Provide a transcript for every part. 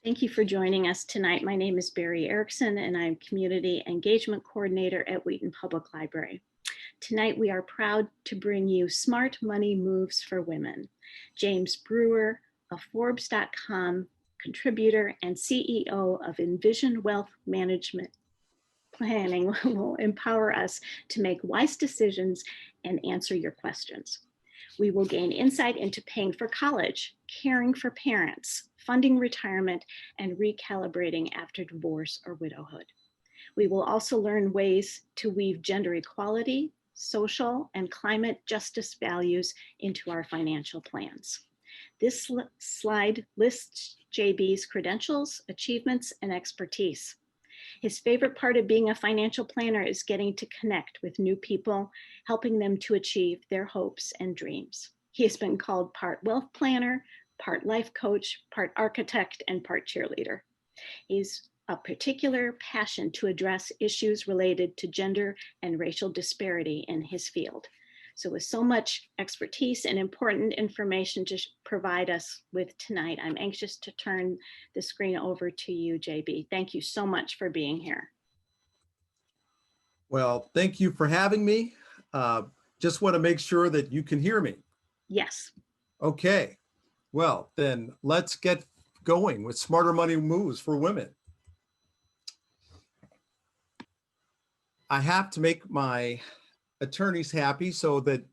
Thank you for joining us tonight. My name is Barry Erickson, and I'm Community Engagement Coordinator at Wheaton Public Library. Tonight, we are proud to bring you Smart Money Moves for Women. James Brewer, a Forbes.com contributor and CEO of Envision Wealth Management Planning, will empower us to make wise decisions and answer your questions. We will gain insight into paying for college, caring for parents, funding retirement, and recalibrating after divorce or widowhood. We will also learn ways to weave gender equality, social, and climate justice values into our financial plans. This slide lists JB's credentials, achievements, and expertise. His favorite part of being a financial planner is getting to connect with new people, helping them to achieve their hopes and dreams. He has been called part wealth planner, part life coach, part architect, and part cheerleader. He's a particular passion to address issues related to gender and racial disparity in his field. So with so much expertise and important information to provide us with tonight, I'm anxious to turn the screen over to you, JB. Thank you so much for being here. Well, thank you for having me. Just want to make sure that you can hear me. Yes. Okay. Well, then let's get going with Smarter Money Moves for Women. I have to make my attorneys happy so that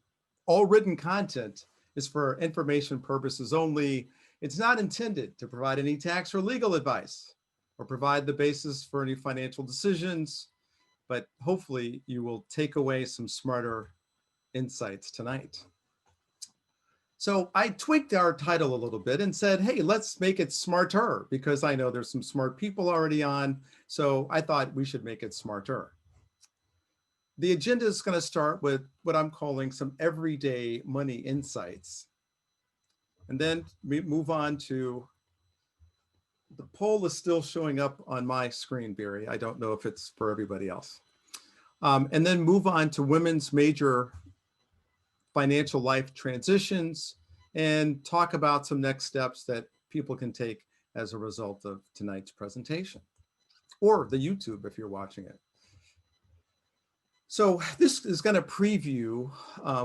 all written content is for information purposes only. It's not intended to provide any tax or legal advice or provide the basis for any financial decisions, but hopefully you will take away some smarter insights tonight. So I tweaked our title a little bit and said, hey, let's make it smarter, because I know there's some smart people already on. So I thought we should make it smarter. The agenda is going to start with what I'm calling some everyday money insights. And then we move on to, the poll is still showing up on my screen, Barry. I don't know if it's for everybody else. And then move on to women's major financial life transitions and talk about some next steps that people can take as a result of tonight's presentation, or the YouTube if you're watching it. So this is going to preview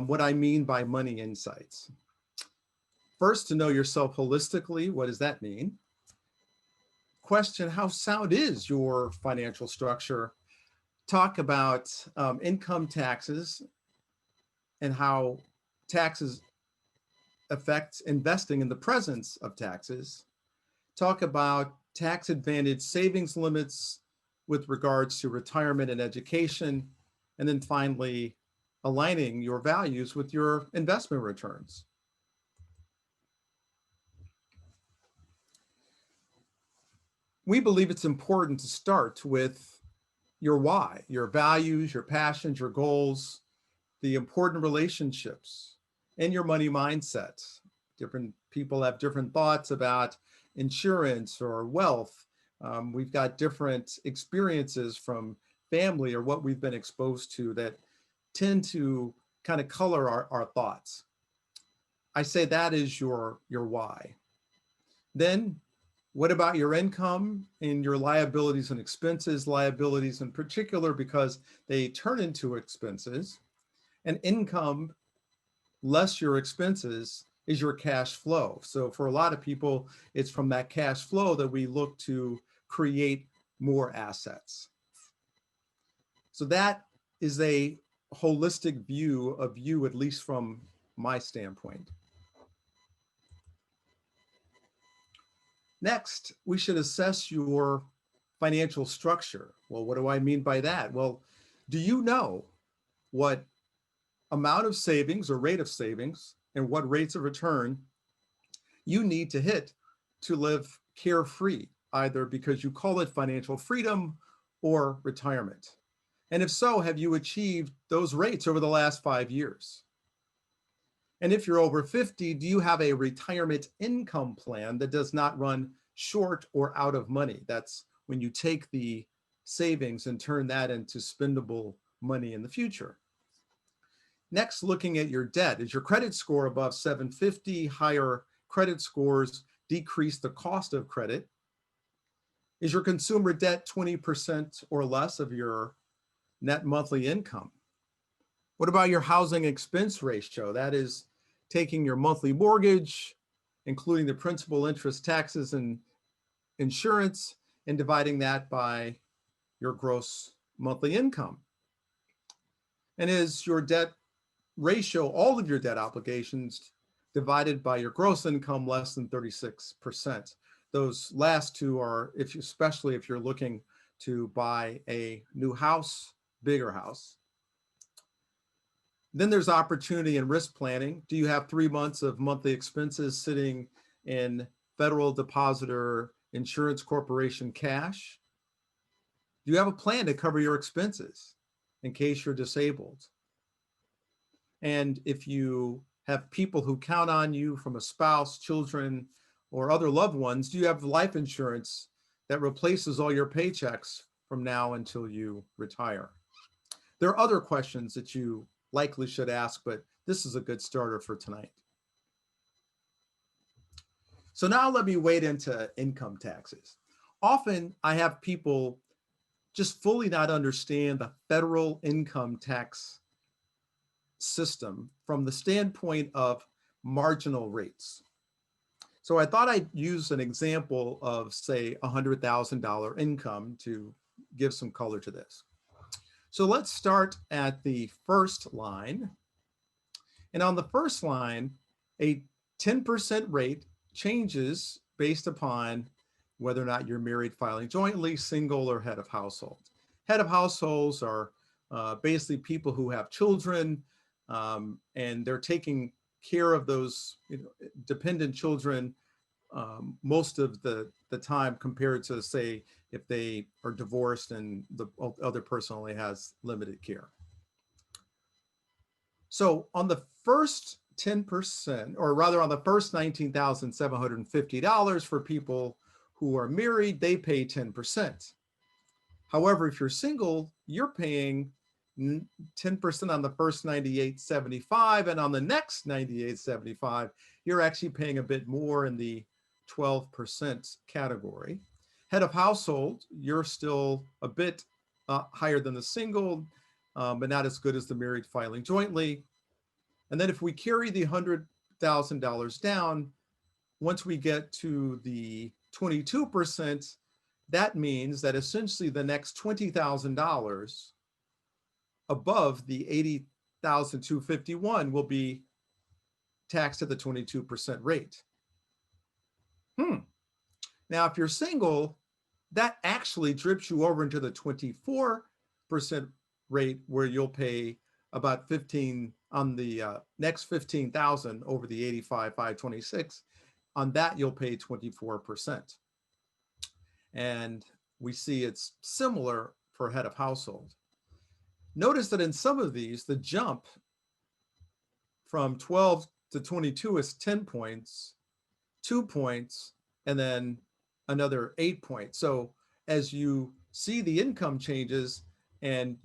what I mean by money insights. First, to know yourself holistically, what does that mean? Question, how sound is your financial structure? Talk about income taxes and how taxes affect investing in the presence of taxes. Talk about tax advantage savings limits with regards to retirement and education. And then finally, aligning your values with your investment returns. We believe it's important to start with your why, your values, your passions, your goals, the important relationships, and your money mindset. Different people have different thoughts about insurance or wealth. We've got different experiences from family or what we've been exposed to that tend to kind of color our thoughts. I say that is your why. Then what about your income and your liabilities and expenses? Liabilities in particular because they turn into expenses. And income less your expenses is your cash flow. So for a lot of people, it's from that cash flow that we look to create more assets. So that is a holistic view of you, at least from my standpoint. Next, we should assess your financial structure. Well, what do I mean by that? Well, do you know what amount of savings or rate of savings and what rates of return you need to hit to live carefree, either because you call it financial freedom or retirement? And if so, have you achieved those rates over the last 5 years? And if you're over 50, do you have a retirement income plan that does not run short or out of money? That's when you take the savings and turn that into spendable money in the future. Next, looking at your debt. Is your credit score above 750? Higher credit scores decrease the cost of credit. Is your consumer debt 20% or less of your net monthly income? What about your housing expense ratio? That is taking your monthly mortgage, including the principal, interest, taxes, and insurance, and dividing that by your gross monthly income. And is your debt ratio, all of your debt obligations, divided by your gross income less than 36%? Those last two are, especially if you're looking to buy a new house, bigger house. Then there's opportunity and risk planning. Do you have 3 months of monthly expenses sitting in Federal Depositor Insurance Corporation cash? Do you have a plan to cover your expenses in case you're disabled? And if you have people who count on you from a spouse, children, or other loved ones, do you have life insurance that replaces all your paychecks from now until you retire? There are other questions that you likely should ask, but this is a good starter for tonight. So now let me wade into income taxes. Often I have people just fully not understand the federal income tax system from the standpoint of marginal rates. So I thought I'd use an example of, say, $100,000 income to give some color to this. So let's start at the first line. And on the first line, a 10% rate changes based upon whether or not you're married, filing jointly, single, or head of household. Head of households are basically people who have children, and they're taking care of those dependent children most of the time, compared to, say, if they are divorced and the other person only has limited care. So on the first 10%, or rather on the first $19,750 for people who are married, they pay 10%. However, if you're single, you're paying 10% on the first $98.75, and on the next $98.75, you're actually paying a bit more in the 12% category. Head of household, you're still a bit higher than the single, but not as good as the married filing jointly. And then if we carry the $100,000 down, once we get to the 22%, that means that essentially the next $20,000 above the $80,251 will be taxed at the 22% rate. Now, if you're single, that actually drips you over into the 24% rate, where you'll pay about 15 on the next 15,000 over the 85,526. On that, you'll pay 24%. And we see it's similar for head of household. Notice that in some of these, the jump from 12 to 22 is 10 points, 2 points, and then another 8 points. So as you see the income changes, and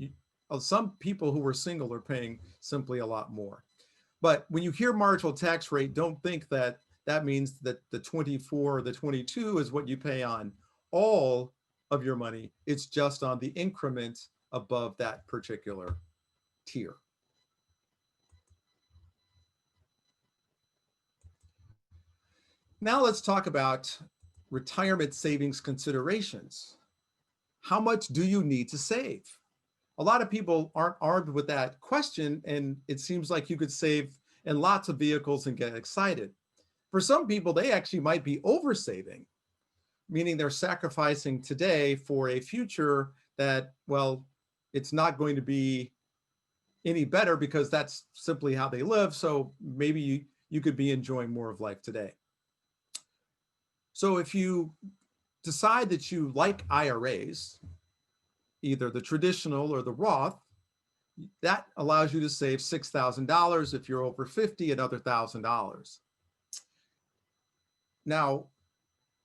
some people who were single are paying simply a lot more. But when you hear marginal tax rate, don't think that that means that the 24 or the 22 is what you pay on all of your money. It's just on the increment above that particular tier. Now let's talk about retirement savings considerations. How much do you need to save? A lot of people aren't armed with that question, and it seems like you could save in lots of vehicles and get excited. For some people, they actually might be oversaving, meaning they're sacrificing today for a future that, well, it's not going to be any better because that's simply how they live. So maybe you could be enjoying more of life today. So if you decide that you like IRAs, either the traditional or the Roth, that allows you to save $6,000 if you're over 50, another $1,000. Now,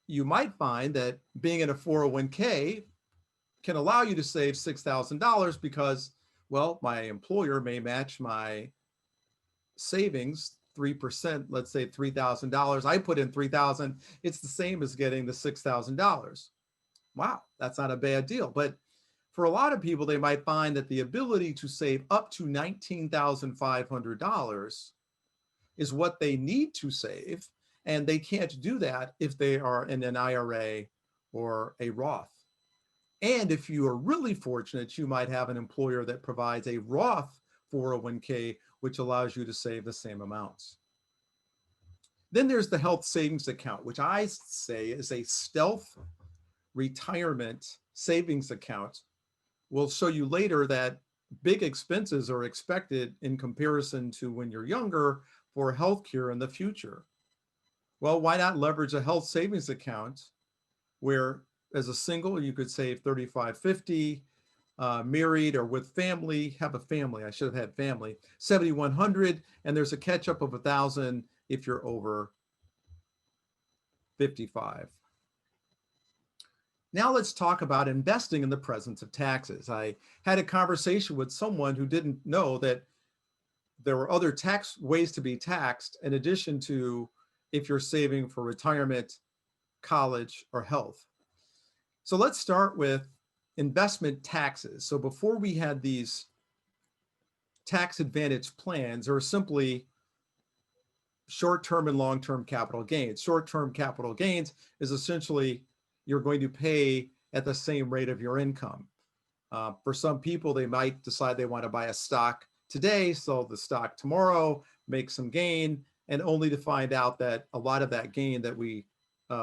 you might find that being in a 401k can allow you to save $6,000 because, well, my employer may match my savings 3%, let's say $3,000. I put in $3,000. It's the same as getting the $6,000. Wow, that's not a bad deal. But for a lot of people, they might find that the ability to save up to $19,500 is what they need to save. And they can't do that if they are in an IRA or a Roth. And if you are really fortunate, you might have an employer that provides a Roth 401k, which allows you to save the same amounts. Then there's the health savings account, which I say is a stealth retirement savings account. We'll show you later that big expenses are expected in comparison to when you're younger for healthcare in the future. Well, why not leverage a health savings account where as a single you could save 3550, married or with family, have a family, I should have had family, 7100, and there's a catch up of 1000 if you're over 55. Now let's talk about investing in the presence of taxes. I had a conversation with someone who didn't know that there were other tax ways to be taxed in addition to if you're saving for retirement, college, or health. So let's start with investment taxes. So before we had these tax advantage plans, there were simply short-term and long-term capital gains. Short-term capital gains is essentially you're going to pay at the same rate of your income. For some people, they might decide they want to buy a stock today, sell the stock tomorrow, make some gain, and only to find out that a lot of that gain that we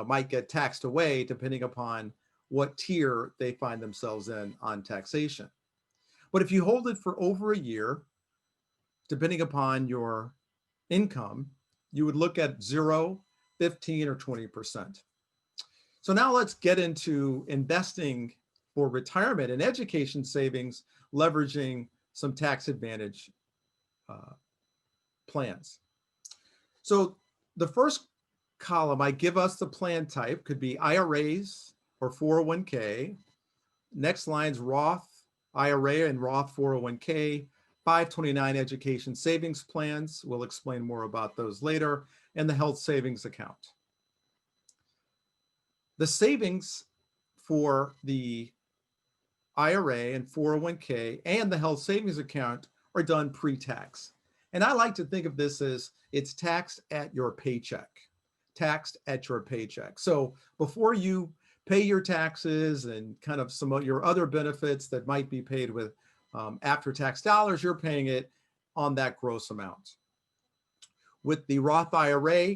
might get taxed away depending upon what tier they find themselves in on taxation. But if you hold it for over a year, depending upon your income, you would look at 0, 15, or 20%. So now let's get into investing for retirement and education savings, leveraging some tax advantage plans. So the first column, I give us the plan type, could be IRAs or 401k. Next line's Roth IRA and Roth 401k, 529 education savings plans. We'll explain more about those later, and the health savings account. The savings for the IRA and 401k and the health savings account are done pre-tax. And I like to think of this as it's taxed at your paycheck, taxed at your paycheck. So before you pay your taxes and kind of some of your other benefits that might be paid with after-tax dollars, you're paying it on that gross amount. With the Roth IRA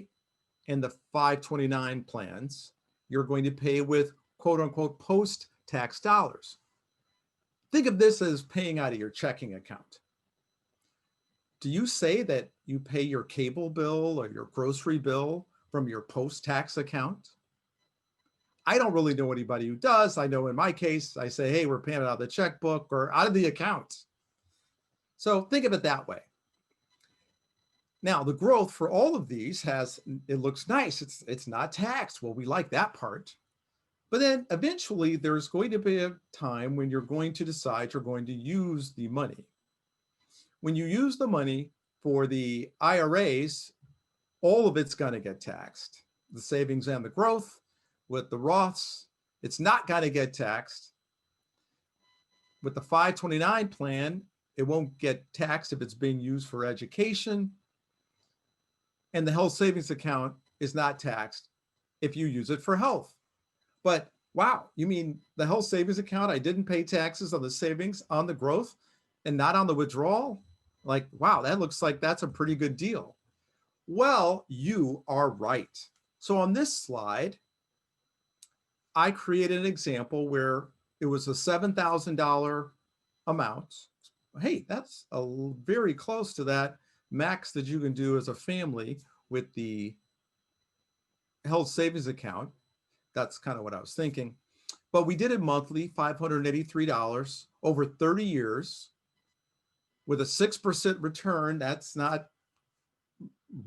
and the 529 plans, you're going to pay with quote unquote post-tax dollars. Think of this as paying out of your checking account. Do you say that you pay your cable bill or your grocery bill from your post-tax account? I don't really know anybody who does. I know in my case, I say, hey, we're paying it out of the checkbook or out of the account. So think of it that way. Now, the growth for all of these it looks nice. It's not taxed. Well, we like that part. But then eventually there's going to be a time when you're going to decide you're going to use the money. When you use the money for the IRAs, all of it's going to get taxed. The savings and the growth. With the Roths, it's not going to get taxed. With the 529 plan, it won't get taxed if it's being used for education. And the health savings account is not taxed if you use it for health. But wow, you mean the health savings account, I didn't pay taxes on the savings, on the growth, and not on the withdrawal? Like, wow, that looks like that's a pretty good deal. Well, you are right. So on this slide, I created an example where it was a $7,000 amount. Hey, that's very close to that max that you can do as a family with the health savings account. That's kind of what I was thinking. But we did it monthly, $583 over 30 years with a 6% return. That's not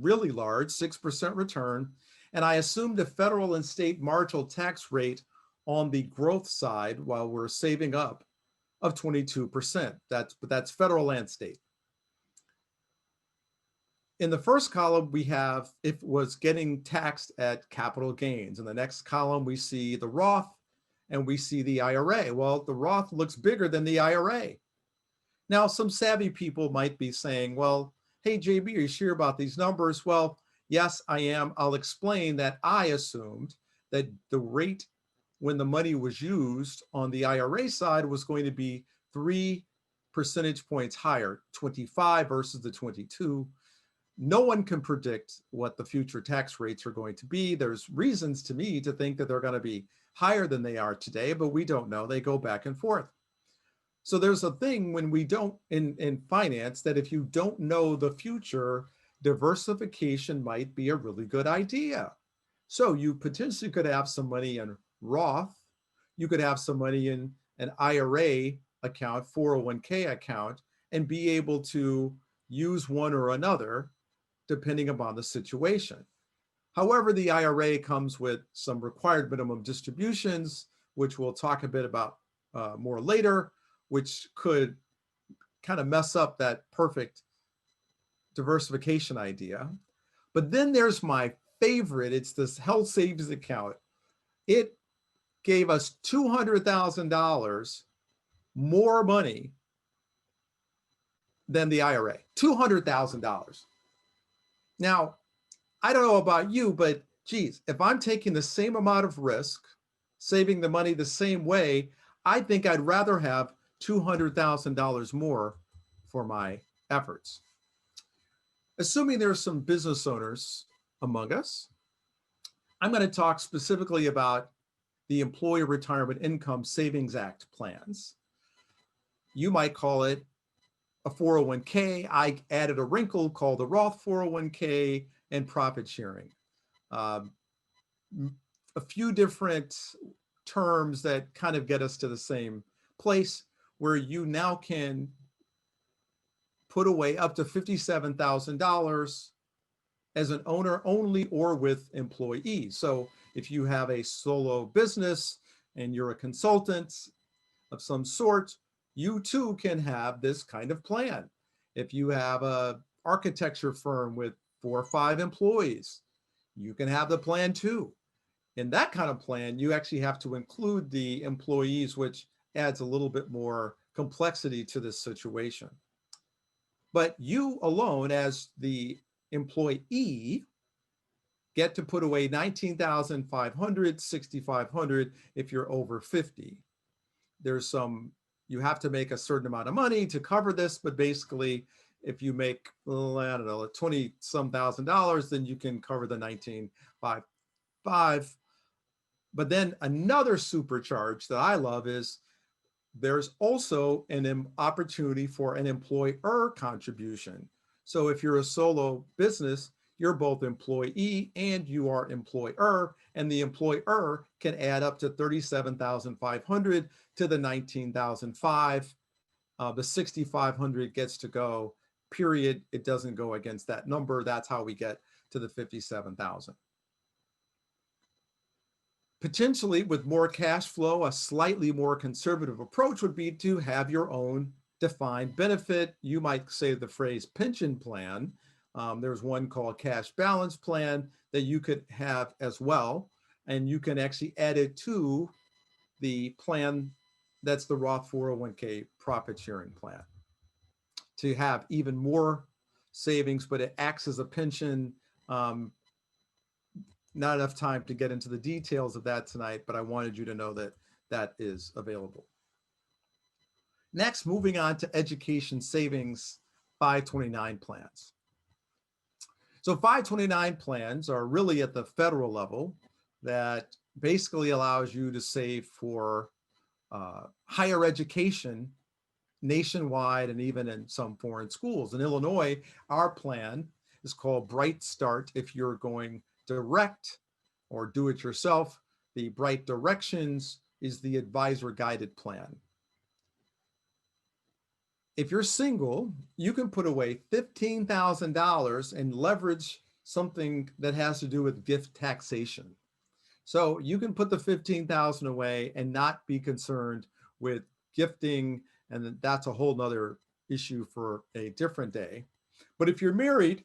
really large, 6% return. And I assumed a federal and state marginal tax rate on the growth side while we're saving up of 22%. That's federal and state. In the first column, we have if it was getting taxed at capital gains. In the next column, we see the Roth and we see the IRA. Well, the Roth looks bigger than the IRA. Now, some savvy people might be saying, well, hey, JB, are you sure about these numbers? Well, yes, I am. I'll explain that I assumed that the rate when the money was used on the IRA side was going to be 3 percentage points higher, 25 versus the 22. No one can predict what the future tax rates are going to be. There's reasons to me to think that they're going to be higher than they are today, but we don't know. They go back and forth. So there's a thing when we don't in finance that if you don't know the future, diversification might be a really good idea. So you potentially could have some money in Roth, you could have some money in an IRA account, 401k account, and be able to use one or another depending upon the situation. However, the IRA comes with some required minimum distributions, which we'll talk a bit about more later, which could kind of mess up that perfect diversification idea. But then there's my favorite. It's this health savings account. It gave us $200,000 more money than the IRA, $200,000. Now, I don't know about you, but geez, if I'm taking the same amount of risk, saving the money the same way, I think I'd rather have $200,000 more for my efforts. Assuming there's some business owners among us, I'm going to talk specifically about the Employee Retirement Income Savings Act plans. You might call it a 401k. I added a wrinkle called the Roth 401k and profit sharing. A few different terms that kind of get us to the same place where you now can put away up to $57,000 as an owner only or with employees. So if you have a solo business and you're a consultant of some sort, you too can have this kind of plan. If you have a architecture firm with 4 or 5 employees, you can have the plan too. In that kind of plan, you actually have to include the employees, which adds a little bit more complexity to this situation. But you alone as the employee get to put away $19,500, $6,500 if you're over 50. There's some, you have to make a certain amount of money to cover this, but basically if you make, I don't know, 20 some $1,000, then you can cover the 19,500. But then another supercharge that I love is there's also an opportunity for an employer contribution. So if you're a solo business, you're both employee and you are employer, and the employer can add up to $37,500 to the $19,500. The $6,500 gets to go, period. It doesn't go against that number. That's how we get to the $57,000. Potentially with more cash flow, a slightly more conservative approach would be to have your own defined benefit. You might say the phrase pension plan. There's one called cash balance plan that you could have as well. And you can actually add it to the plan that's the Roth 401k profit sharing plan to have even more savings, but it acts as a pension. Not enough time to get into the details of that tonight, but I wanted you to know that that is available. Next, moving on to education savings 529 plans. So 529 plans are really at the federal level that basically allows you to save for higher education nationwide and even in some foreign schools. In Illinois, our plan is called Bright Start if you're going direct or do it yourself. The Bright Directions is the advisor guided plan. If you're single, you can put away $15,000 and leverage something that has to do with gift taxation. So you can put the $15,000 away and not be concerned with gifting, and that's a whole nother issue for a different day. But if you're married,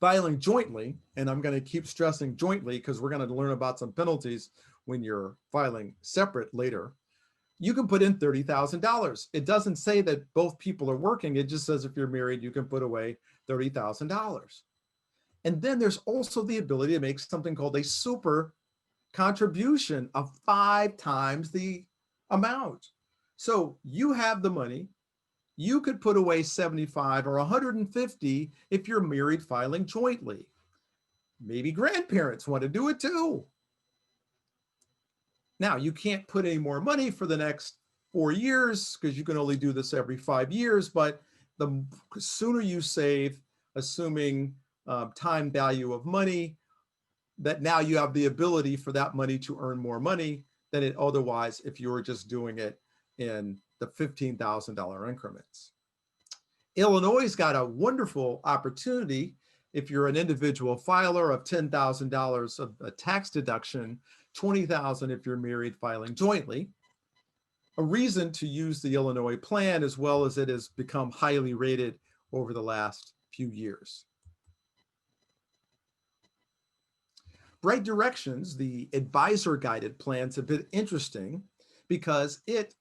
filing jointly, and I'm going to keep stressing jointly because we're going to learn about some penalties when you're filing separate later, you can put in $30,000. It doesn't say that both people are working. It just says if you're married, you can put away $30,000. And then there's also the ability to make something called a super contribution of 5 times the amount. So you have the money. You could put away 75 or 150 if you're married filing jointly. Maybe grandparents want to do it too. Now, you can't put any more money for the next 4 years because you can only do this every 5 years, but the sooner you save, assuming time value of money, that now you have the ability for that money to earn more money than it otherwise if you were just doing it in the $15,000 increments. Illinois got a wonderful opportunity if you're an individual filer of $10,000 of a tax deduction, $20,000 if you're married filing jointly. A reason to use the Illinois plan, as well as it has become highly rated over the last few years. Bright Directions, the advisor guided plans, have been interesting because it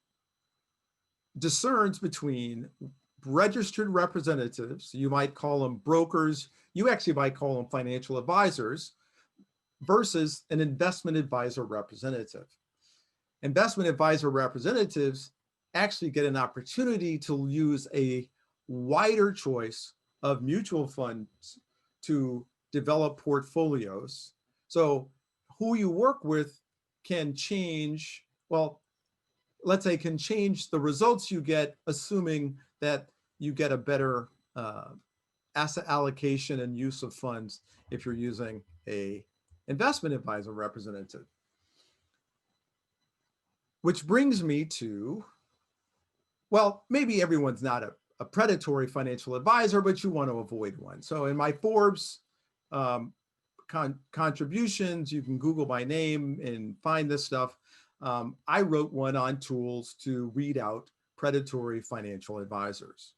discerns between registered representatives, you might call them brokers, you actually might call them financial advisors, versus an investment advisor representative. Investment advisor representatives actually get an opportunity to use a wider choice of mutual funds to develop portfolios. So who you work with can change, well, let's say can change the results you get, assuming that you get a better asset allocation and use of funds if you're using a investment advisor representative. Which brings me to, well, maybe everyone's not a predatory financial advisor, but you want to avoid one. So in my Forbes contributions, you can Google my name and find this stuff. I wrote one on tools to weed out predatory financial advisors.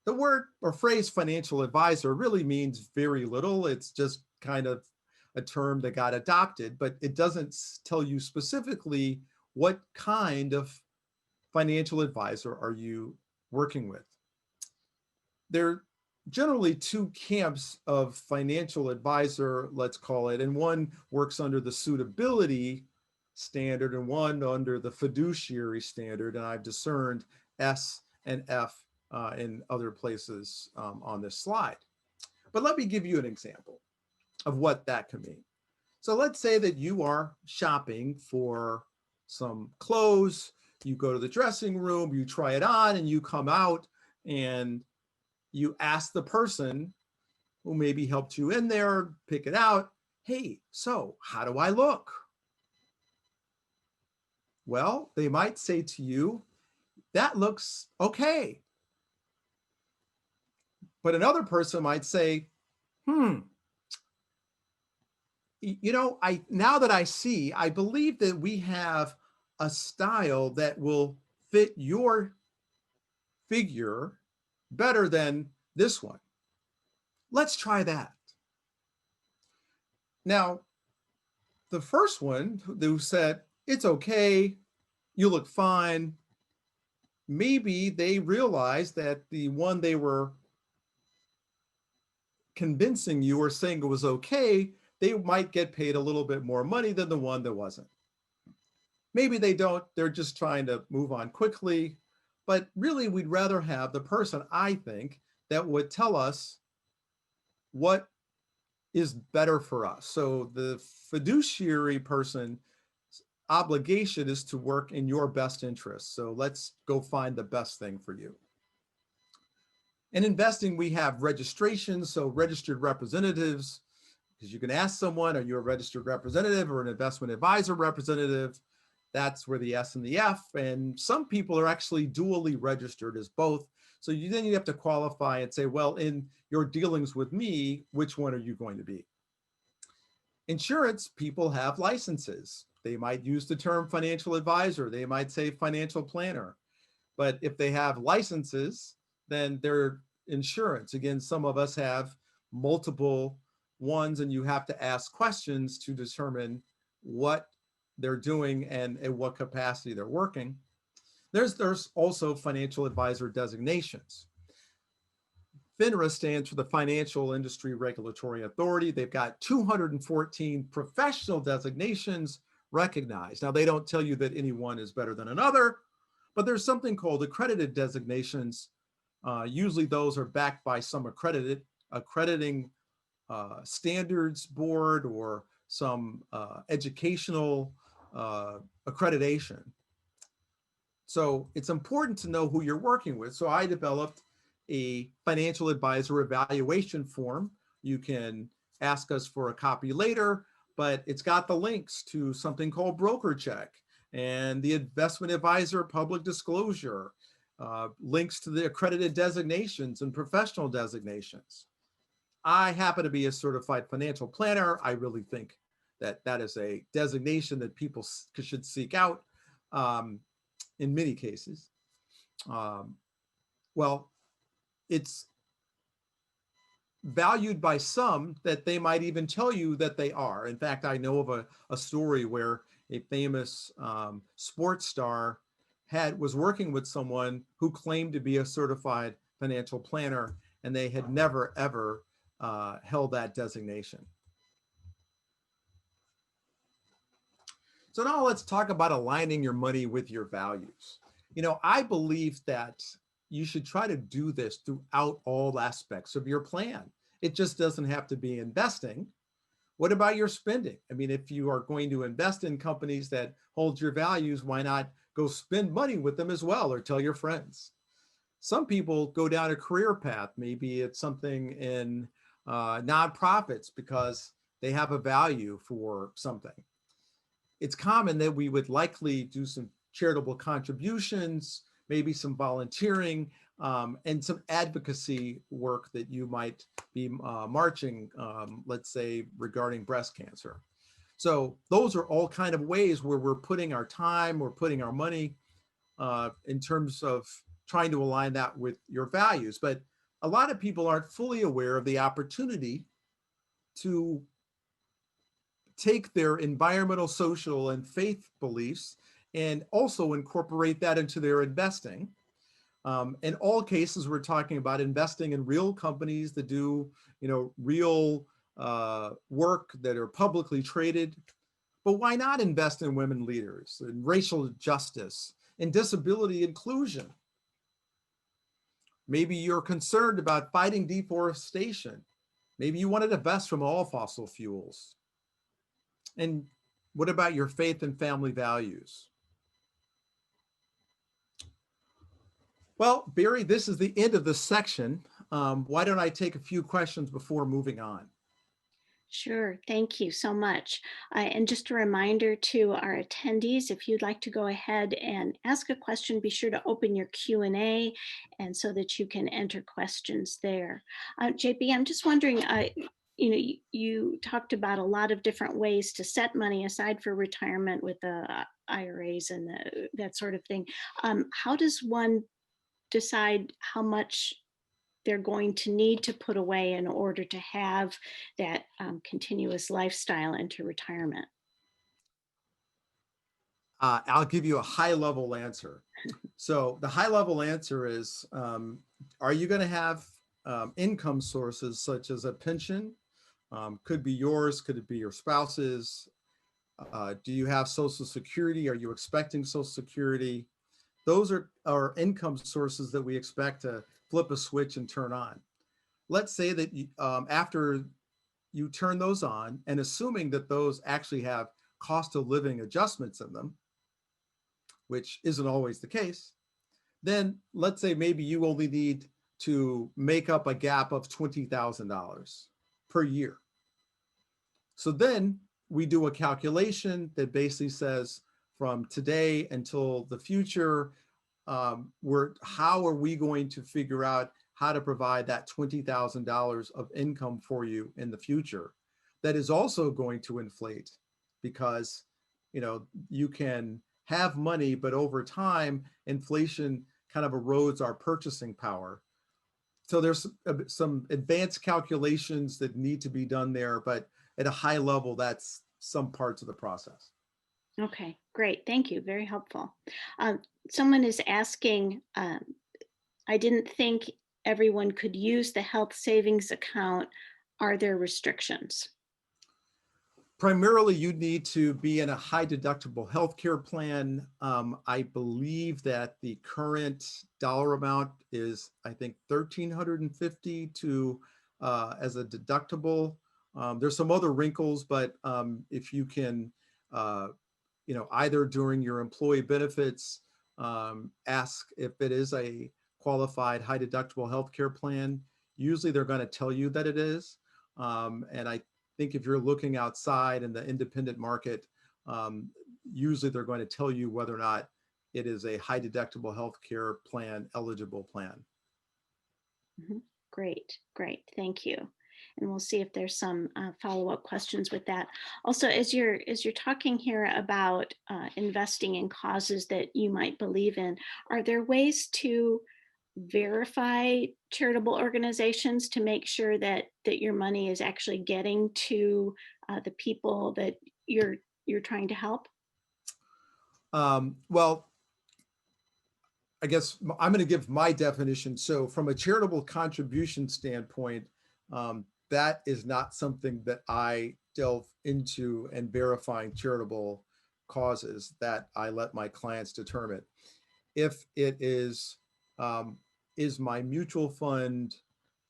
The word or phrase financial advisor really means very little. It's just kind of a term that got adopted, but it doesn't tell you specifically what kind of financial advisor are you working with. There are generally 2 camps of financial advisor, let's call it, and one works under the suitability standard and one under the fiduciary standard, and I've discerned S and F in other places on this slide. But let me give you an example of what that can mean. So let's say that you are shopping for some clothes, you go to the dressing room, you try it on, and you come out and you ask the person who maybe helped you in there, pick it out, hey, so how do I look? Well, they might say to you, that looks okay. But another person might say, you know, now that I see, I believe that we have a style that will fit your figure better than this one. Let's try that. Now, the first one who said, it's okay, you look fine, maybe they realized that the one they were convincing you or saying it was okay, they might get paid a little bit more money than the one that wasn't. Maybe they don't, they're just trying to move on quickly, but really we'd rather have the person, I think, that would tell us what is better for us. So the fiduciary person's obligation is to work in your best interest. So let's go find the best thing for you. In investing, we have registrations, so registered representatives, because you can ask someone, are you a registered representative or an investment advisor representative? That's where the S and the F, and some people are actually dually registered as both. So then you have to qualify and say, well, in your dealings with me, which one are you going to be? Insurance people have licenses. They might use the term financial advisor. They might say financial planner. But if they have licenses, then they're insurance. Again, some of us have multiple ones, and you have to ask questions to determine what they're doing and in what capacity they're working. There's also financial advisor designations. FINRA stands for the Financial Industry Regulatory Authority. They've got 214 professional designations recognized. Now, they don't tell you that any one is better than another, but there's something called accredited designations. Usually those are backed by some accrediting standards board or some educational accreditation. So it's important to know who you're working with. So I developed a financial advisor evaluation form. You can ask us for a copy later, but it's got the links to something called broker check and the investment advisor public disclosure, links to the accredited designations and professional designations. I happen to be a certified financial planner. I really think that that is a designation that people should seek out in many cases. Well, it's valued by some that they might even tell you that they are. In fact, I know of a story where a famous sports star was working with someone who claimed to be a certified financial planner, and they had never, ever held that designation. So now let's talk about aligning your money with your values. You know, I believe that you should try to do this throughout all aspects of your plan. It just doesn't have to be investing. What about your spending? I mean, if you are going to invest in companies that hold your values, why not go spend money with them as well, or tell your friends? Some people go down a career path. Maybe it's something in nonprofits because they have a value for something. It's common that we would likely do some charitable contributions, maybe some volunteering, and some advocacy work that you might be marching, let's say, regarding breast cancer. So those are all kind of ways where we're putting our time, we're putting our money in terms of trying to align that with your values. But a lot of people aren't fully aware of the opportunity to take their environmental, social, and faith beliefs and also incorporate that into their investing. In all cases, we're talking about investing in real companies that do, real work, that are publicly traded. But why not invest in women leaders, in racial justice, in disability inclusion? Maybe you're concerned about fighting deforestation. Maybe you want to divest from all fossil fuels. And what about your faith and family values? Well, Barry, this is the end of this section. Why don't I take a few questions before moving on? Sure, thank you so much. And just a reminder to our attendees, if you'd like to go ahead and ask a question, be sure to open your Q&A and so that you can enter questions there. JP, I'm just wondering, you talked about a lot of different ways to set money aside for retirement with the IRAs and that sort of thing. How does one decide how much they're going to need to put away in order to have that continuous lifestyle into retirement? I'll give you a high-level answer. So the high-level answer is, are you going to have income sources such as a pension? Could be yours, could it be your spouse's? Do you have Social Security? Are you expecting Social Security? Those are income sources that we expect to flip a switch and turn on. Let's say that after you turn those on, and assuming that those actually have cost of living adjustments in them, which isn't always the case, then let's say maybe you only need to make up a gap of $20,000 per year. So then we do a calculation that basically says from today until the future, how are we going to figure out how to provide that $20,000 of income for you in the future that is also going to inflate, because you can have money, but over time inflation kind of erodes our purchasing power. So there's some advanced calculations that need to be done there, but at a high level, that's some parts of the process. Okay, great. Thank you. Very helpful. Someone is asking, I didn't think everyone could use the health savings account. Are there restrictions? Primarily, you need to be in a high deductible healthcare plan. I believe that the current dollar amount is, I think, 1,350 to as a deductible. There's some other wrinkles, but if you can, uh, either during your employee benefits, ask if it is a qualified high deductible healthcare plan. Usually, they're going to tell you that it is, and I think if you're looking outside in the independent market, um, usually they're going to tell you whether or not it is a high deductible healthcare plan eligible plan. Mhm. Great, great. Thank you. And we'll see if there's some follow-up questions with that. Also, as you're talking here about investing in causes that you might believe in, are there ways to verify charitable organizations to make sure that your money is actually getting to the people that you're trying to help? Well, I guess I'm going to give my definition. So, from a charitable contribution standpoint, that is not something that I delve into and verifying charitable causes that I let my clients determine. If it is my mutual fund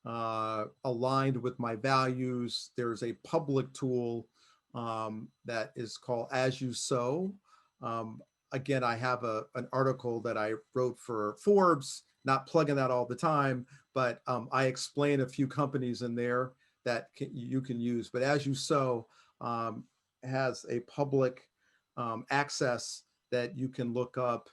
aligned with my values, there's a public tool that is called As You Sow. Um, Again, I have an article that I wrote for Forbes, not plugging that all the time, but I explain a few companies in there that you can use. But As You Sow has a public access that you can look up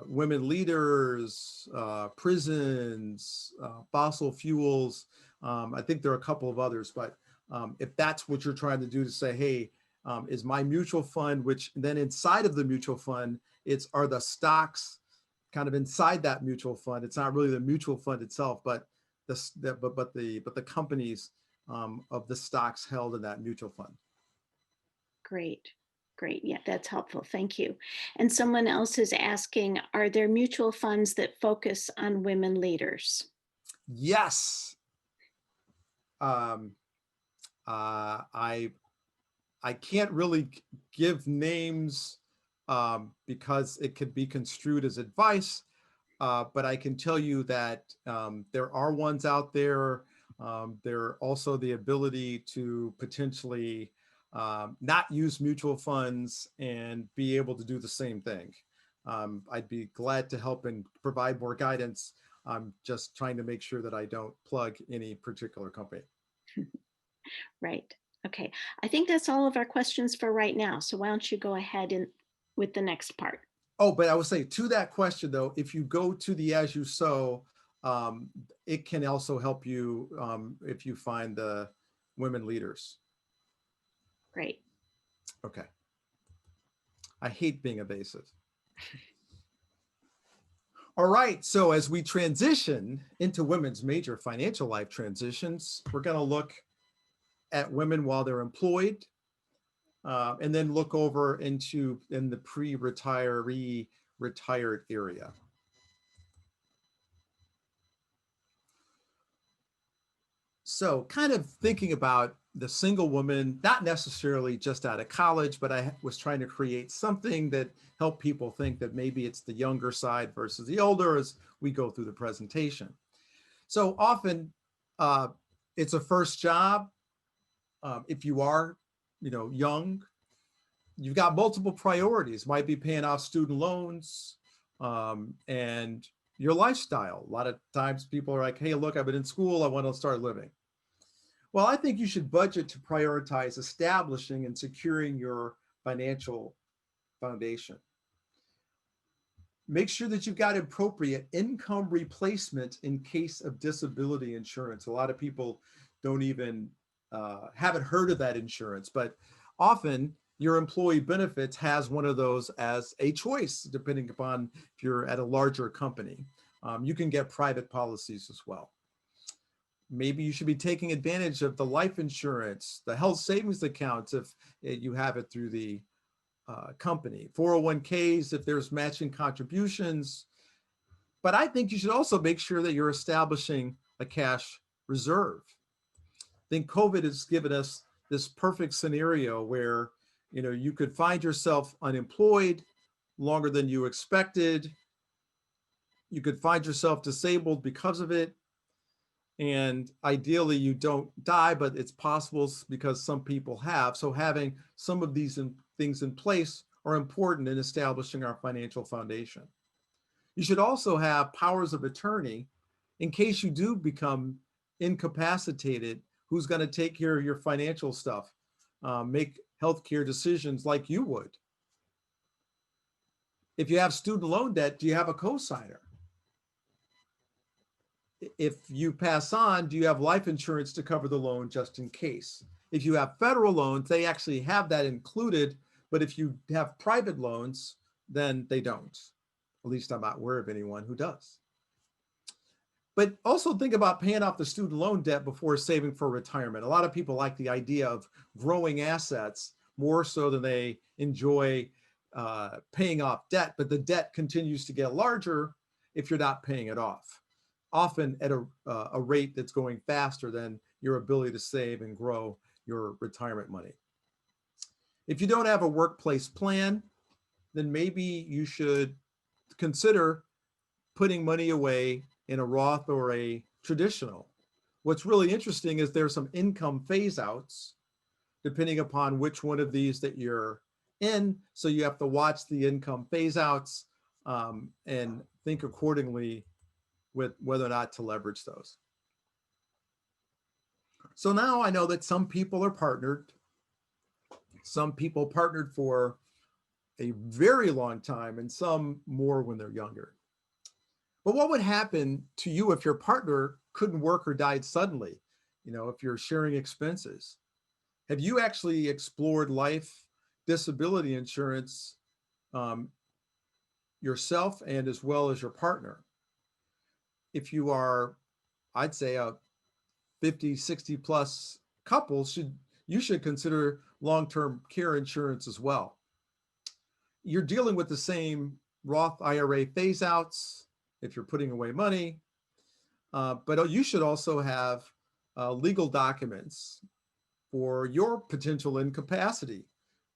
women leaders, prisons, fossil fuels. I think there are a couple of others, but if that's what you're trying to do to say, hey, is my mutual fund, which then inside of the mutual fund, are the stocks kind of inside that mutual fund. It's not really the mutual fund itself, but the companies of the stocks held in that mutual fund. Great. Great. Yeah, that's helpful. Thank you. And someone else is asking, are there mutual funds that focus on women leaders? Yes. Um, I can't really give names because it could be construed as advice, but I can tell you that there are ones out there. There are also the ability to potentially not use mutual funds and be able to do the same thing. I'd be glad to help and provide more guidance. I'm just trying to make sure that I don't plug any particular company. Right. Okay. I think that's all of our questions for right now. So why don't you go ahead and with the next part? Oh, but I would say to that question though, if you go to the As You Sow, um, it can also help you if you find the women leaders. Great. Okay. I hate being evasive. All right. So as we transition into women's major financial life transitions, we're going to look at women while they're employed, and then look over in the pre-retiree retired area. So kind of thinking about the single woman, not necessarily just out of college, but I was trying to create something that helped people think that maybe it's the younger side versus the older as we go through the presentation. So often uh, it's a first job. If you are, young, you've got multiple priorities, might be paying off student loans and your lifestyle. A lot of times people are like, hey, look, I've been in school, I want to start living. Well, I think you should budget to prioritize establishing and securing your financial foundation. Make sure that you've got appropriate income replacement in case of disability insurance. A lot of people don't even haven't heard of that insurance, but often your employee benefits has one of those as a choice, depending upon if you're at a larger company. You can get private policies as well. Maybe you should be taking advantage of the life insurance, the health savings accounts if you have it through the company, 401ks, if there's matching contributions. But I think you should also make sure that you're establishing a cash reserve. I think COVID has given us this perfect scenario where, you could find yourself unemployed longer than you expected. You could find yourself disabled because of it. And ideally, you don't die, but it's possible because some people have. So having some of these things in place are important in establishing our financial foundation. You should also have powers of attorney in case you do become incapacitated. Who's going to take care of your financial stuff, make healthcare decisions like you would? If you have student loan debt, do you have a cosigner? If you pass on, do you have life insurance to cover the loan just in case? If you have federal loans, they actually have that included, but if you have private loans, then they don't. At least I'm not aware of anyone who does. But also think about paying off the student loan debt before saving for retirement. A lot of people like the idea of growing assets more so than they enjoy paying off debt, but the debt continues to get larger if you're not paying it off, often at a rate that's going faster than your ability to save and grow your retirement money. If you don't have a workplace plan, then maybe you should consider putting money away in a Roth or a traditional. What's really interesting is there's some income phase outs depending upon which one of these that you're in. So you have to watch the income phase outs and think accordingly with whether or not to leverage those. So now I know that some people are partnered. Some people partnered for a very long time and some more when they're younger. But what would happen to you if your partner couldn't work or died suddenly? If you're sharing expenses. Have you actually explored life disability insurance yourself and as well as your partner? If you are, I'd say a 50, 60 plus couple, you should consider long-term care insurance as well. You're dealing with the same Roth IRA phase outs if you're putting away money, but you should also have legal documents for your potential incapacity.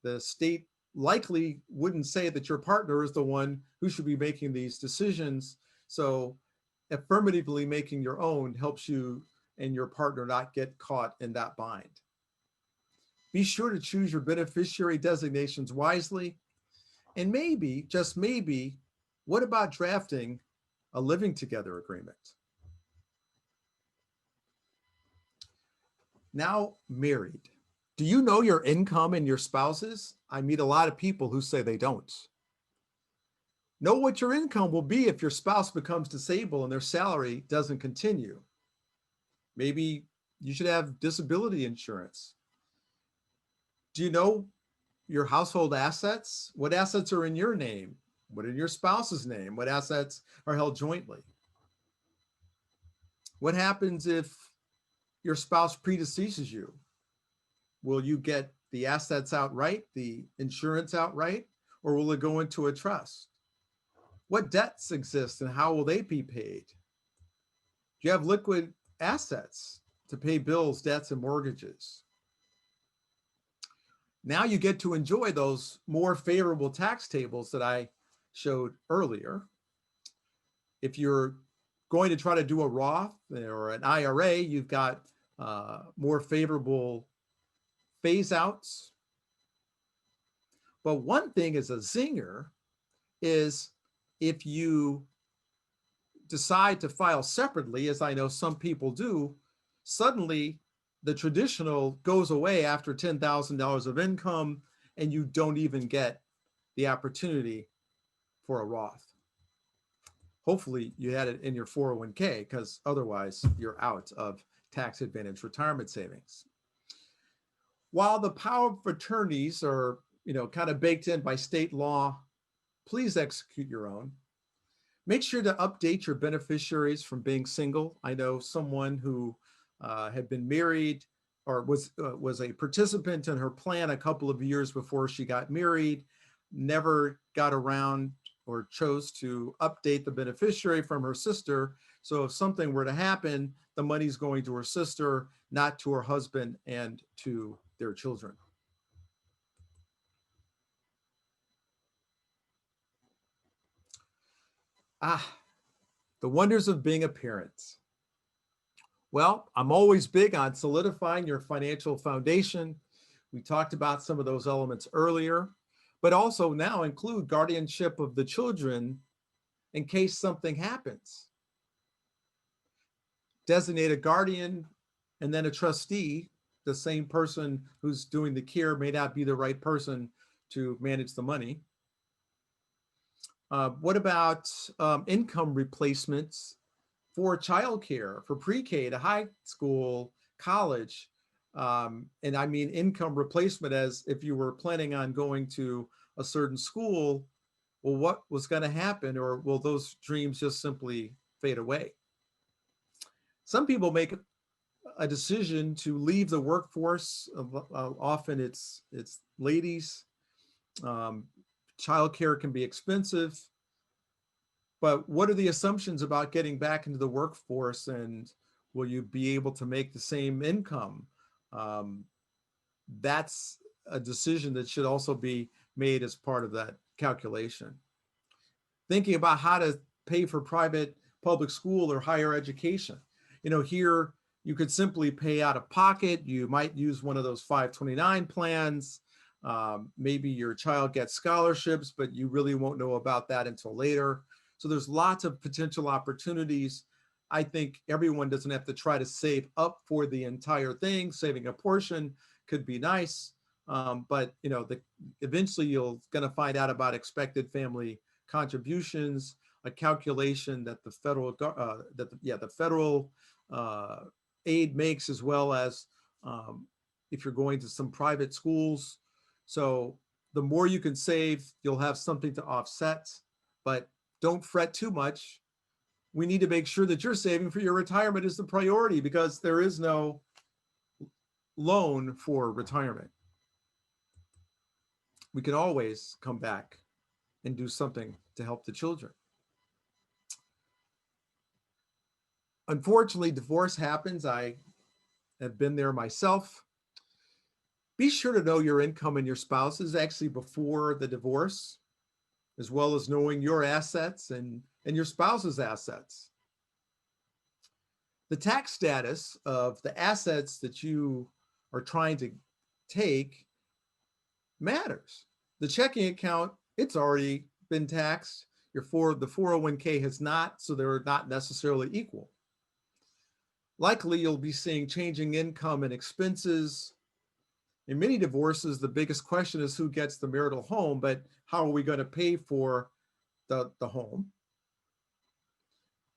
The state likely wouldn't say that your partner is the one who should be making these decisions. So affirmatively making your own helps you and your partner not get caught in that bind. Be sure to choose your beneficiary designations wisely. And maybe, just maybe, what about drafting a living together agreement? Now married. Do you know your income and your spouse's? I meet a lot of people who say they don't. Know what your income will be if your spouse becomes disabled and their salary doesn't continue. Maybe you should have disability insurance. Do you know your household assets? What assets are in your name? What are your spouse's name? What assets are held jointly? What happens if your spouse predeceases you? Will you get the assets outright, the insurance outright, or will it go into a trust? What debts exist and how will they be paid? Do you have liquid assets to pay bills, debts, and mortgages? Now you get to enjoy those more favorable tax tables that I showed earlier. If you're going to try to do a Roth or an IRA, you've got more favorable phase outs. But one thing is a zinger is if you decide to file separately, as I know some people do, suddenly the traditional goes away after $10,000 of income and you don't even get the opportunity for a Roth. Hopefully you had it in your 401k because otherwise you're out of tax advantage retirement savings. While the power of attorneys are, kind of baked in by state law, please execute your own. Make sure to update your beneficiaries from being single. I know someone who had been married or was a participant in her plan a couple of years before she got married, never got around or chose to update the beneficiary from her sister. So if something were to happen, the money's going to her sister, not to her husband and to their children. The wonders of being a parent. Well, I'm always big on solidifying your financial foundation. We talked about some of those elements earlier, but also now include guardianship of the children in case something happens. Designate a guardian and then a trustee. The same person who's doing the care may not be the right person to manage the money. What about income replacements for childcare, for pre-K to high school, college? And I mean income replacement as if you were planning on going to a certain school, well, what was going to happen? Or will those dreams just simply fade away? Some people make a decision to leave the workforce. Often it's ladies. Um, Childcare can be expensive. But what are the assumptions about getting back into the workforce, and will you be able to make the same income? Um, that's a decision that should also be made as part of that calculation. Thinking about how to pay for private public school or higher education. Here you could simply pay out of pocket. You might use one of those 529 plans. Maybe your child gets scholarships, but you really won't know about that until later. So there's lots of potential opportunities. I think everyone doesn't have to try to save up for the entire thing. Saving a portion could be nice, but eventually you're going to find out about expected family contributions, a calculation that the federal aid makes, as well as if you're going to some private schools. So the more you can save, you'll have something to offset, but don't fret too much. We need to make sure that you're saving for your retirement is the priority, because there is no loan for retirement. We can always come back and do something to help the children. Unfortunately, divorce happens. I have been there myself. Be sure to know your income and your spouse's actually before the divorce, as well as knowing your assets and your spouse's assets. The tax status of the assets that you are trying to take matters. The checking account, it's already been taxed. The 401k has not, so they're not necessarily equal. Likely you'll be seeing changing income and expenses. In many divorces, the biggest question is who gets the marital home, but how are we going to pay for the home?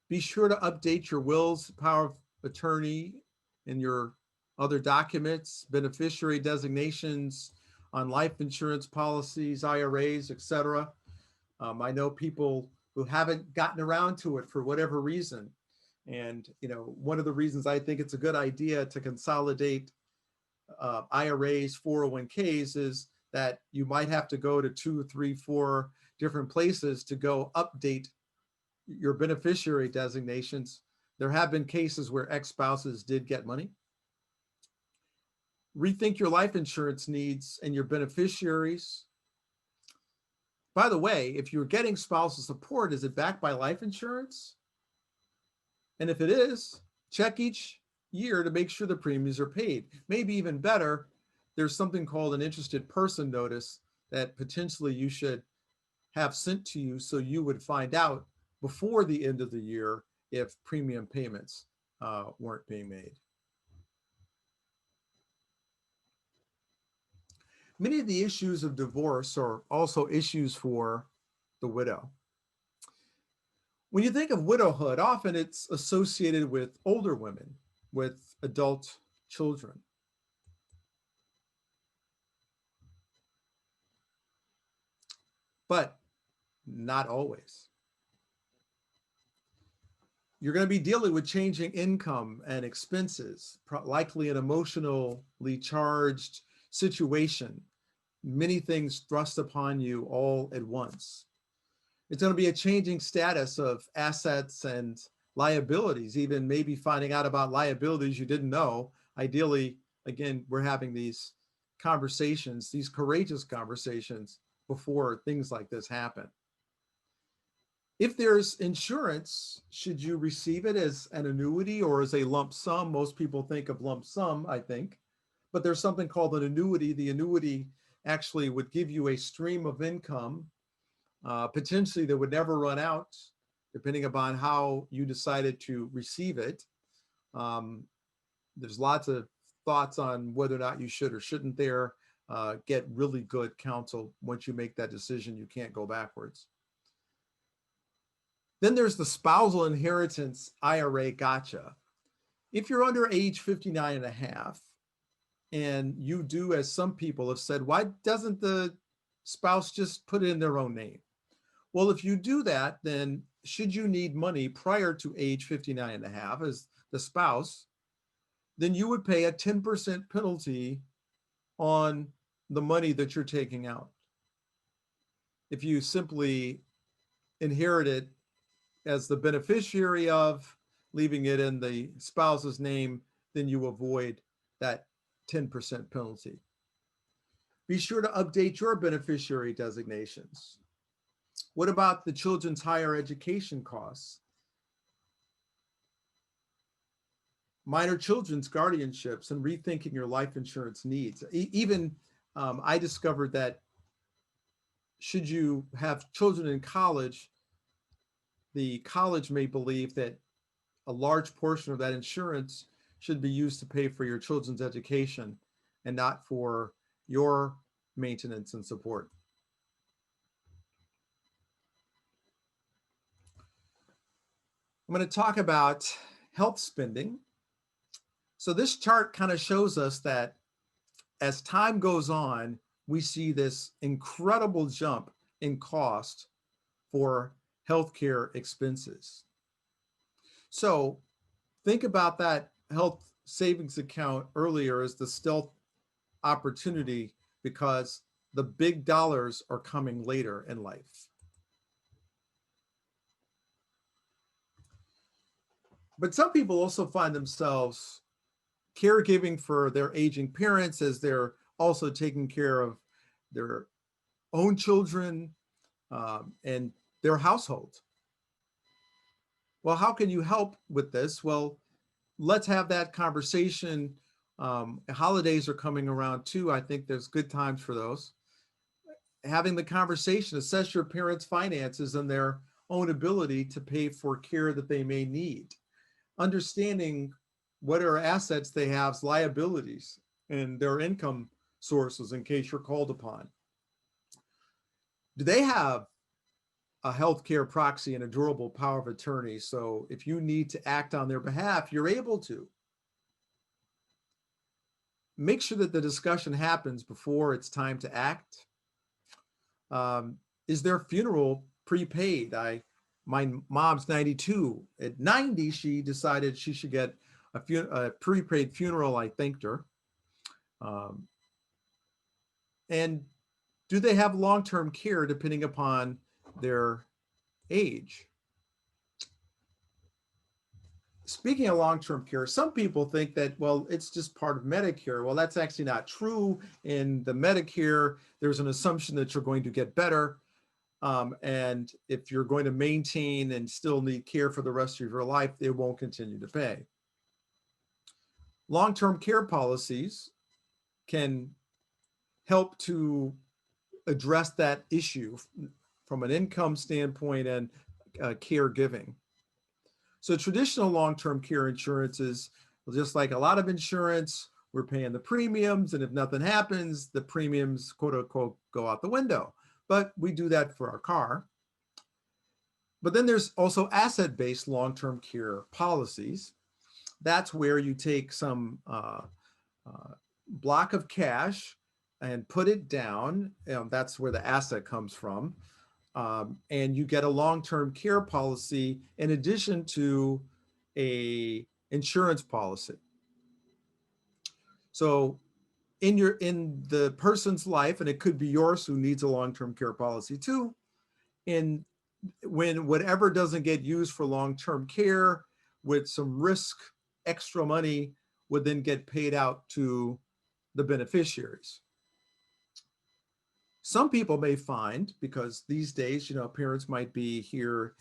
Be sure to update your wills, power of attorney, and your other documents, beneficiary designations on life insurance policies, IRAs, etc. I know people who haven't gotten around to it for whatever reason. And one of the reasons I think it's a good idea to consolidate IRAs, 401ks is that you might have to go to 2, 3, 4 different places to go update your beneficiary designations. There have been cases where ex-spouses did get money. Rethink your life insurance needs and your beneficiaries. By the way, if you're getting spousal support, is it backed by life insurance? And if it is, check each year to make sure the premiums are paid. Maybe even better, there's something called an interested person notice that potentially you should have sent to you so you would find out before the end of the year if premium payments weren't being made. Many of the issues of divorce are also issues for the widow. When you think of widowhood, often it's associated with older women with adult children. But not always. You're going to be dealing with changing income and expenses, likely an emotionally charged situation, many things thrust upon you all at once. It's going to be a changing status of assets and liabilities, even maybe finding out about liabilities you didn't know. Ideally, again, we're having these conversations, these courageous conversations before things like this happen. If there's insurance, should you receive it as an annuity or as a lump sum? Most people think of lump sum, I think, but there's something called an annuity. The annuity actually would give you a stream of income, potentially that would never run out, depending upon how you decided to receive it. There's lots of thoughts on whether or not you should or shouldn't there. Get really good counsel. Once you make that decision, you can't go backwards. Then there's the spousal inheritance IRA gotcha. If you're under age 59 and a half, and you do, as some people have said, why doesn't the spouse just put it in their own name? Well, if you do that, then should you need money prior to age 59 and a half as the spouse, then you would pay a 10% penalty on the money that you're taking out. If you simply inherit it as the beneficiary of, leaving it in the spouse's name, then you avoid that 10% penalty. Be sure to update your beneficiary designations. What about the children's higher education costs? Minor children's guardianships and rethinking your life insurance needs. Even I discovered that should you have children in college, the college may believe that a large portion of that insurance should be used to pay for your children's education and not for your maintenance and support. I'm going to talk about health spending. So this chart kind of shows us that as time goes on, we see this incredible jump in cost for healthcare expenses. So think about that health savings account earlier as the stealth opportunity, because the big dollars are coming later in life. But some people also find themselves caregiving for their aging parents as they're also taking care of their own children and their household. Well, how can you help with this? Well, let's have that conversation. Holidays are coming around too. I think there's good times for those. Having the conversation, assess your parents' finances and their own ability to pay for care that they may need. Understanding what are assets they have, liabilities, and their income sources in case you're called upon. Do they have a healthcare proxy and a durable power of attorney? So if you need to act on their behalf, you're able to. Make sure that the discussion happens before it's time to act. Is their funeral prepaid? My mom's 92. At 90, she decided she should get a prepaid funeral. I thanked her. And do they have long-term care depending upon their age? Speaking of long-term care, some people think that, well, it's just part of Medicare. Well, that's actually not true. In the Medicare, there's an assumption that you're going to get better. And if you're going to maintain and still need care for the rest of your life, they won't continue to pay. Long-term care policies can help to address that issue from an income standpoint and caregiving. So traditional long-term care insurance is just like a lot of insurance. We're paying the premiums, and if nothing happens, the premiums, quote unquote, go out the window. But we do that for our car. But then there's also asset-based long-term care policies. That's where you take some block of cash and put it down. That's where the asset comes from. and you get a long-term care policy in addition to a insurance policy. So in the person's life, and it could be yours who needs a long-term care policy too, and when whatever doesn't get used for long-term care with some risk, extra money would then get paid out to the beneficiaries. Some people may find, because these days, parents might be here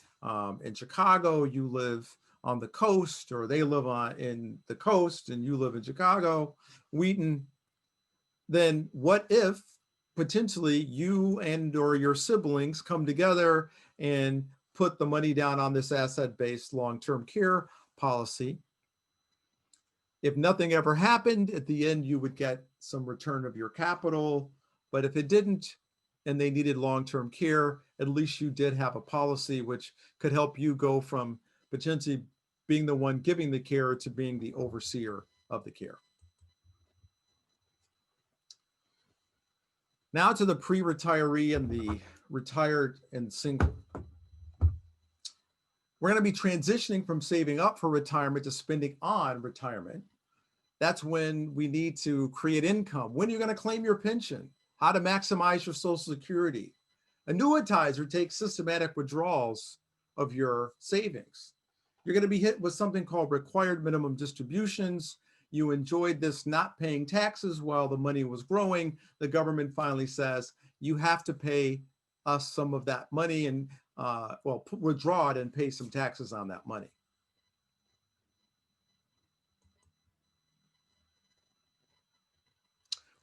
in Chicago, you live on the coast, or they live in the coast and you live in Chicago, Wheaton, then what if potentially you and or your siblings come together and put the money down on this asset-based long-term care policy? If nothing ever happened, at the end, you would get some return of your capital. But if it didn't, and they needed long-term care, at least you did have a policy which could help you go from potentially being the one giving the care to being the overseer of the care. Now to the pre-retiree and the retired and single. We're going to be transitioning from saving up for retirement to spending on retirement. That's when we need to create income. When you're going to claim your pension, how to maximize your Social Security, annuitize or take systematic withdrawals of your savings. You're going to be hit with something called required minimum distributions. You enjoyed this not paying taxes while the money was growing. The government finally says, you have to pay us some of that money and withdraw it and pay some taxes on that money.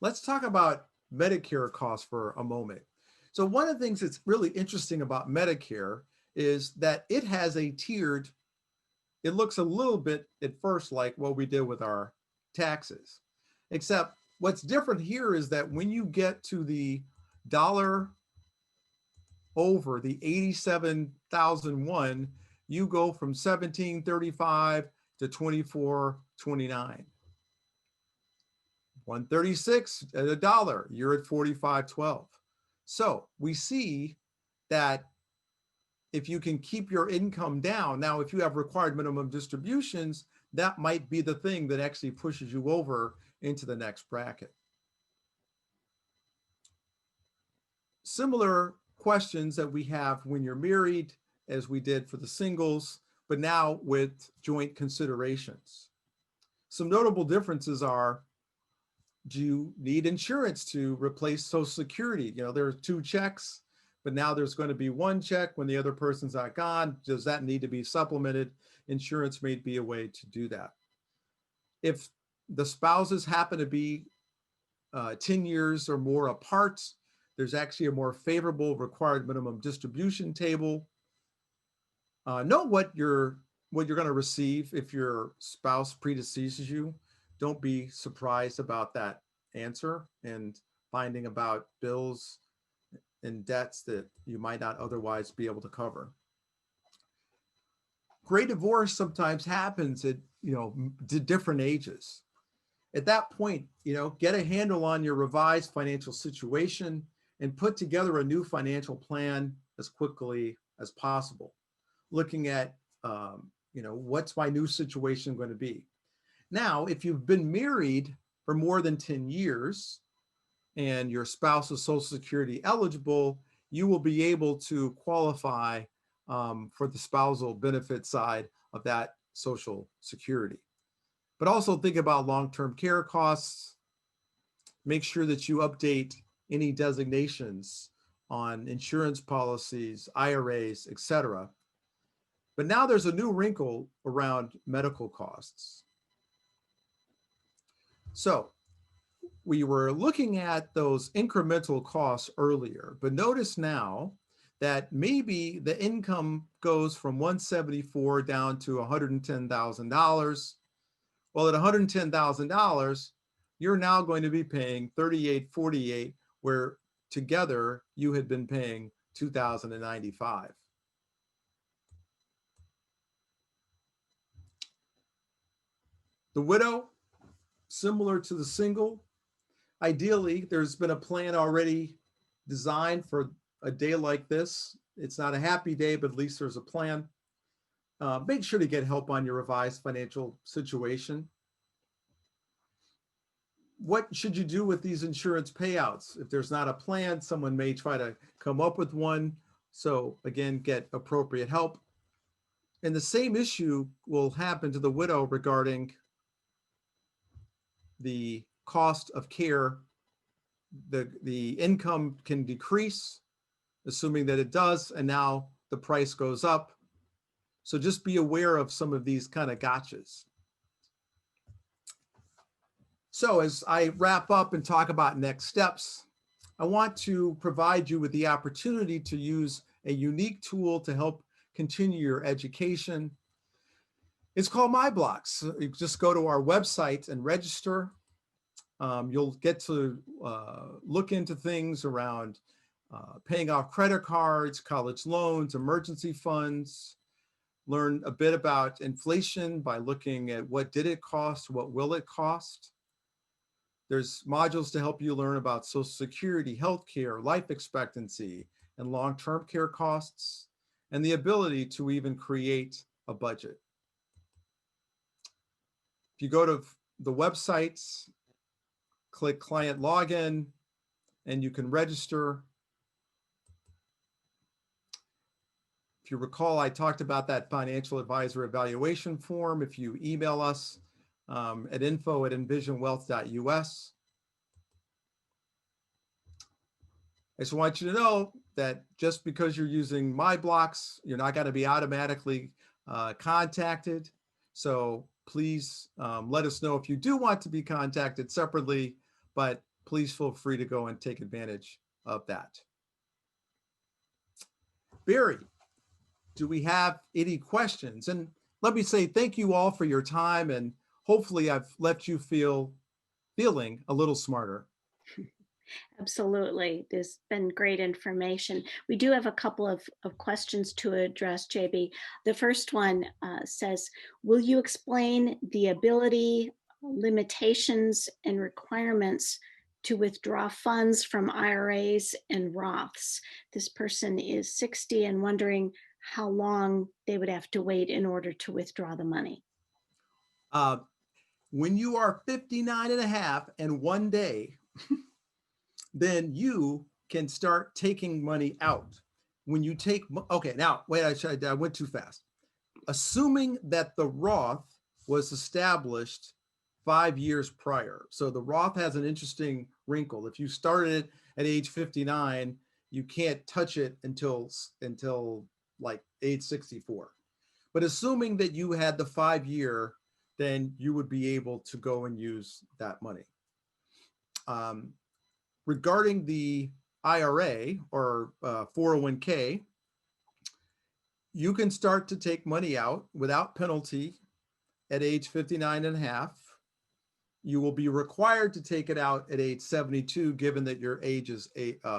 Let's talk about Medicare costs for a moment. So one of the things that's really interesting about Medicare is that it has a tiered, it looks a little bit at first like what we did with our taxes, except what's different here is that when you get to the dollar over the 87,001, you go from 1735 to 2429. 136 at a dollar, you're at 4512. So we see that if you can keep your income down, now if you have required minimum distributions, that might be the thing that actually pushes you over into the next bracket. Similar questions that we have when you're married as we did for the singles, but now with joint considerations. Some notable differences are, do you need insurance to replace Social Security? There are two checks, but now there's going to be one check when the other person's not gone. Does that need to be supplemented? Insurance may be a way to do that. If the spouses happen to be 10 years or more apart, there's actually a more favorable required minimum distribution table. Know what you're going to receive if your spouse predeceases you. Don't be surprised about that answer and finding about bills and debts that you might not otherwise be able to cover. Great divorce sometimes happens at different ages. At that point, get a handle on your revised financial situation and put together a new financial plan as quickly as possible. Looking at, what's my new situation going to be? Now, if you've been married for more than 10 years and your spouse is Social Security eligible, you will be able to qualify for the spousal benefit side of that Social Security. But also think about long-term care costs. Make sure that you update any designations on insurance policies, IRAs, etc. But now there's a new wrinkle around medical costs. So we were looking at those incremental costs earlier, but notice now that maybe the income goes from 174 down to $110,000. Well, at $110,000, you're now going to be paying $38.48, where together you had been paying $2,095. The widow, similar to the single, ideally, there's been a plan already designed for a day like this, it's not a happy day, but at least there's a plan. Make sure to get help on your revised financial situation. What should you do with these insurance payouts? If there's not a plan, someone may try to come up with one. So again, get appropriate help. And the same issue will happen to the widow regarding the cost of care. The income can decrease, assuming that it does, and now the price goes up. So just be aware of some of these kind of gotchas. So as I wrap up and talk about next steps, I want to provide you with the opportunity to use a unique tool to help continue your education. It's called MyBlocks. You just go to our website and register. You'll get to look into things around paying off credit cards, college loans, emergency funds, learn a bit about inflation by looking at what did it cost, what will it cost. There's modules to help you learn about Social Security, healthcare, life expectancy, and long-term care costs, and the ability to even create a budget. If you go to the websites, click client login, and you can register. If you recall, I talked about that financial advisor evaluation form. If you email us at info@envisionwealth.us. I just want you to know that just because you're using MyBlocks, you're not going to be automatically contacted. So please let us know if you do want to be contacted separately, but please feel free to go and take advantage of that. Barry, do we have any questions? And let me say thank you all for your time, and hopefully I've left you feeling a little smarter. Absolutely. There's been great information. We do have a couple of questions to address, JB. The first one says, will you explain the ability, limitations, and requirements to withdraw funds from IRAs and Roths? This person is 60 and wondering how long they would have to wait in order to withdraw the money. When you are 59 and a half and one day, then you can start taking money out. When you take, okay, now wait, I went too fast. Assuming that the Roth was established 5 years prior. So the Roth has an interesting wrinkle. If you started it at age 59, you can't touch it until like age 64. But assuming that you had the 5 year, then you would be able to go and use that money. Regarding the IRA or 401k, you can start to take money out without penalty at age 59 and a half. You will be required to take it out at age 72, given that your age is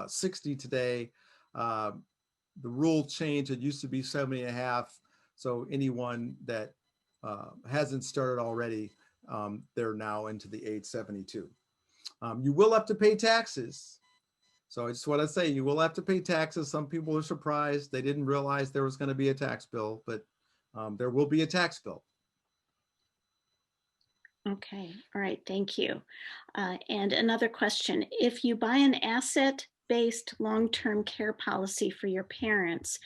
60 today. The rule changed. It used to be 70 and a half. So anyone that hasn't started already, they're now into the age 72. You will have to pay taxes. So I just want to say you will have to pay taxes. Some people are surprised. They didn't realize there was going to be a tax bill, but there will be a tax bill. Okay, all right, thank you. And another question, if you buy an asset-based long-term care policy for your parents,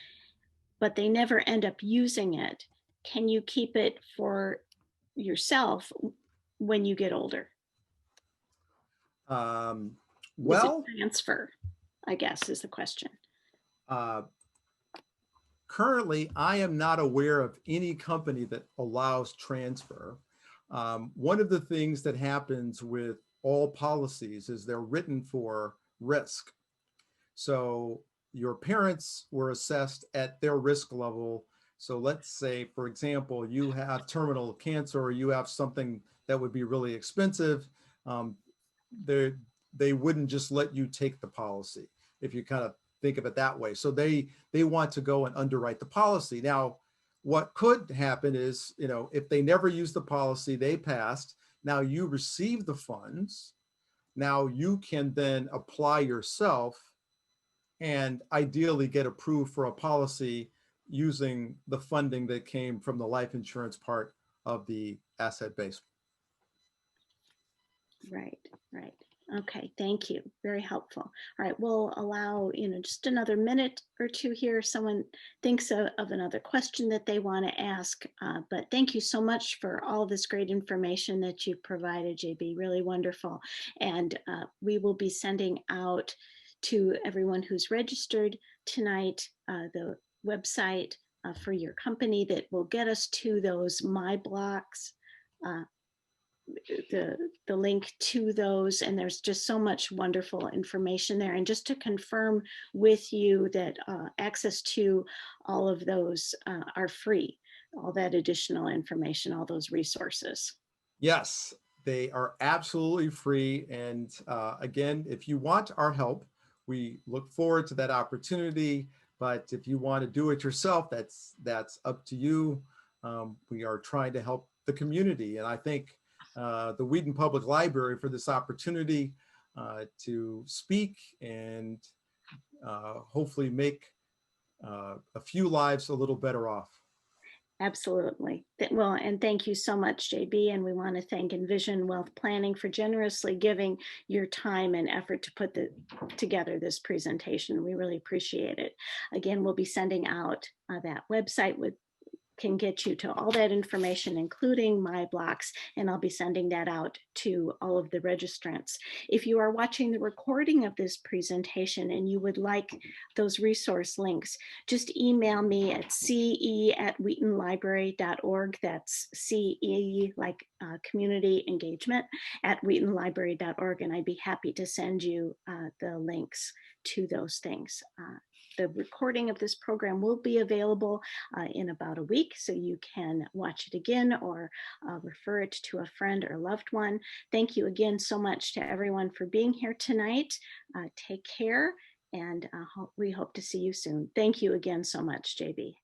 but they never end up using it, can you keep it for yourself when you get older? Well, transfer, I guess, is the question. Currently, I am not aware of any company that allows transfer. One of the things that happens with all policies is they're written for risk. So your parents were assessed at their risk level. So let's say, for example, you have terminal cancer or you have something that would be really expensive. They wouldn't just let you take the policy, if you kind of think of it that way. So they want to go and underwrite the policy. Now, what could happen is, if they never use the policy, they passed, now you receive the funds. Now you can then apply yourself and ideally get approved for a policy using the funding that came from the life insurance part of the asset base. Right, right. Okay, thank you. Very helpful. All right, we'll allow, just another minute or two here if someone thinks of another question that they want to ask. But thank you so much for all this great information that you've provided, JB. Really wonderful. And we will be sending out to everyone who's registered tonight the website for your company that will get us to those My Blocks. The link to those, and there's just so much wonderful information there. And just to confirm with you that access to all of those are free, all that additional information, all those resources. Yes, they are absolutely free. And again, if you want our help, we look forward to that opportunity. But if you want to do it yourself, that's up to you. We are trying to help the community. And I thank the Wheaton Public Library for this opportunity to speak and hopefully make a few lives a little better off. Absolutely. Well, and thank you so much, JB. And we want to thank Envision Wealth Planning for generously giving your time and effort to put together this presentation. We really appreciate it. Again, we'll be sending out that website can get you to all that information, including My Blocks, and I'll be sending that out to all of the registrants. If you are watching the recording of this presentation and you would like those resource links, just email me at ce@wheatonlibrary.org. That's CE like community engagement at wheatonlibrary.org, and I'd be happy to send you the links to those things. The recording of this program will be available in about a week, so you can watch it again or refer it to a friend or loved one. Thank you again so much to everyone for being here tonight. Take care, and we hope to see you soon. Thank you again so much, JB.